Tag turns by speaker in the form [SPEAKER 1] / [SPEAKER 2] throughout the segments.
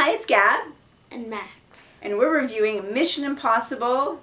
[SPEAKER 1] Hi, it's Gab.
[SPEAKER 2] And Max.
[SPEAKER 1] And we're reviewing Mission Impossible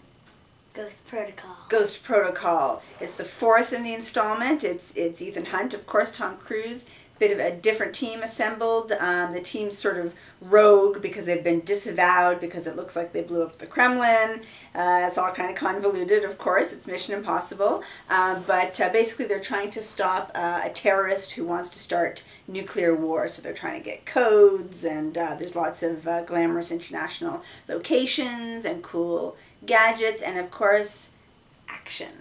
[SPEAKER 2] Ghost Protocol.
[SPEAKER 1] Ghost Protocol. It's the fourth in the installment. It's Ethan Hunt, of course, Tom Cruise. Bit of a different team assembled. The team's sort of rogue because they've been disavowed because it looks like they blew up the Kremlin. It's all kind of convoluted, of course. It's Mission Impossible. But basically they're trying to stop a terrorist who wants to start nuclear war. So they're trying to get codes, and there's lots of glamorous international locations and cool gadgets, and of course, action.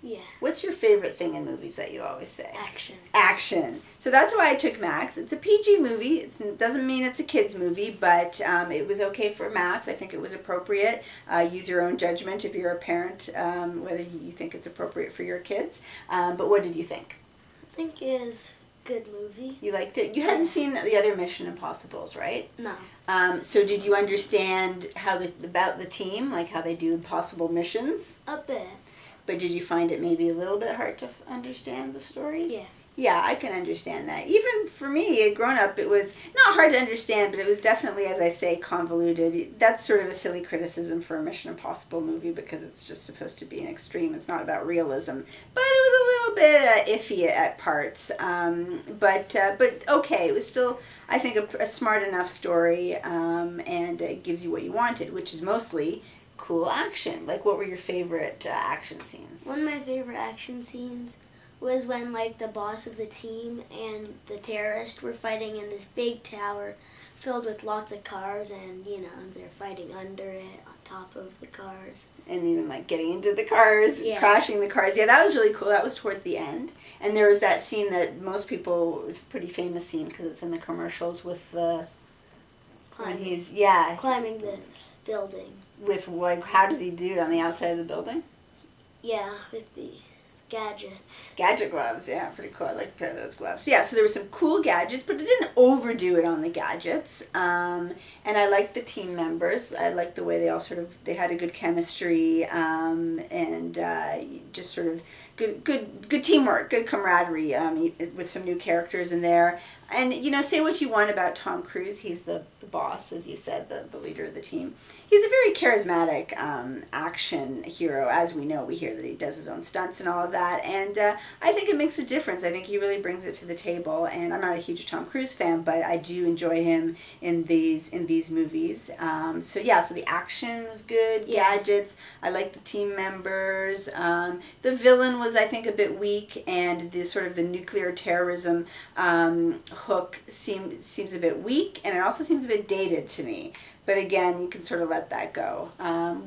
[SPEAKER 2] Yeah.
[SPEAKER 1] What's your favorite thing in movies that you always say?
[SPEAKER 2] Action.
[SPEAKER 1] Action. So that's why I took Max. It's a PG movie. It doesn't mean it's a kid's movie, but it was okay for Max. I think it was appropriate. Use your own judgment if you're a parent, whether you think it's appropriate for your kids. But what did you think?
[SPEAKER 2] I think it is a good movie.
[SPEAKER 1] You liked it? You hadn't seen the other Mission Impossibles, right?
[SPEAKER 2] No.
[SPEAKER 1] So did you understand about the team, like how they do impossible missions?
[SPEAKER 2] A bit.
[SPEAKER 1] But did you find it maybe a little bit hard to understand the story?
[SPEAKER 2] Yeah.
[SPEAKER 1] Yeah, I can understand that. Even for me, growing up, it was not hard to understand, but it was definitely, as I say, convoluted. That's sort of a silly criticism for a Mission Impossible movie because it's just supposed to be an extreme. It's not about realism. But it was a little bit iffy at parts. But okay, it was still, I think, a smart enough story, and it gives you what you wanted, which is mostly cool action. Like, what were your favorite action scenes?
[SPEAKER 2] One of my favorite action scenes was when, like, the boss of the team and the terrorist were fighting in this big tower filled with lots of cars, and, you know, they're fighting under it, on top of the cars.
[SPEAKER 1] And even, like, getting into the cars,
[SPEAKER 2] yeah.
[SPEAKER 1] Crashing the cars. Yeah, that was really cool. That was towards the end. And there was that scene that most people, it's a pretty famous scene because it's in the commercials with the...
[SPEAKER 2] Climbing the building.
[SPEAKER 1] With, like, how does he do it on the outside of the building?
[SPEAKER 2] Yeah, with the gadgets.
[SPEAKER 1] Gadget gloves, yeah, pretty cool. I like a pair of those gloves. Yeah, so there were some cool gadgets, but it didn't overdo it on the gadgets. And I liked the team members. I liked the way they all they had a good chemistry, and just sort of good teamwork, good camaraderie, with some new characters in there. And, you know, say what you want about Tom Cruise. He's the boss, as you said, the leader of the team. He's a very charismatic action hero. As we know, we hear that he does his own stunts and all of that. And I think it makes a difference. I think he really brings it to the table. And I'm not a huge Tom Cruise fan, but I do enjoy him in these movies. So yeah, so the action was good,
[SPEAKER 2] yeah.
[SPEAKER 1] Gadgets. I like the team members. The villain was, I think, a bit weak, and the sort of the nuclear terrorism hook seems a bit weak, and it also seems a bit dated to me. But again, you can sort of let that go.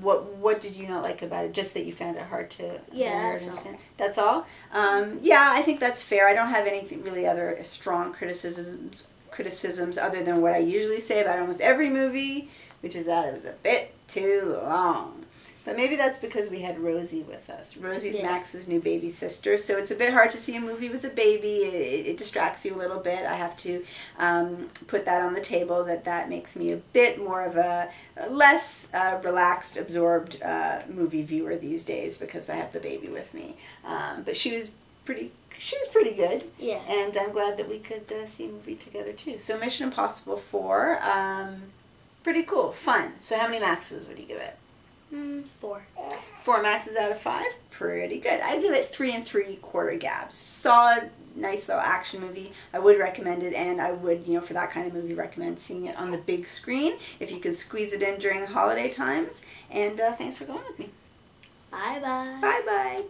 [SPEAKER 1] What did you not like about it? Just that you found it hard to understand? That's all? Yeah, I think that's fair. I don't have anything really other strong criticisms other than what I usually say about almost every movie, which is that it was a bit too long. But maybe that's because we had Rosie with us. Rosie's Max's new baby sister, so it's a bit hard to see a movie with a baby. It distracts you a little bit. I have to put that on the table, that makes me a bit more of a less relaxed, absorbed movie viewer these days because I have the baby with me. But she was pretty good.
[SPEAKER 2] Yeah. And
[SPEAKER 1] I'm glad that we could see a movie together too. So Mission Impossible 4, pretty cool, fun. So how many Maxes would you give it?
[SPEAKER 2] 4.
[SPEAKER 1] 4 Maxes out of 5? Pretty good. I give it 3 3/4 Gabs. Solid, nice little action movie. I would recommend it, and I would, you know, for that kind of movie, recommend seeing it on the big screen if you could squeeze it in during the holiday times. And thanks for going with me.
[SPEAKER 2] Bye-bye.
[SPEAKER 1] Bye-bye.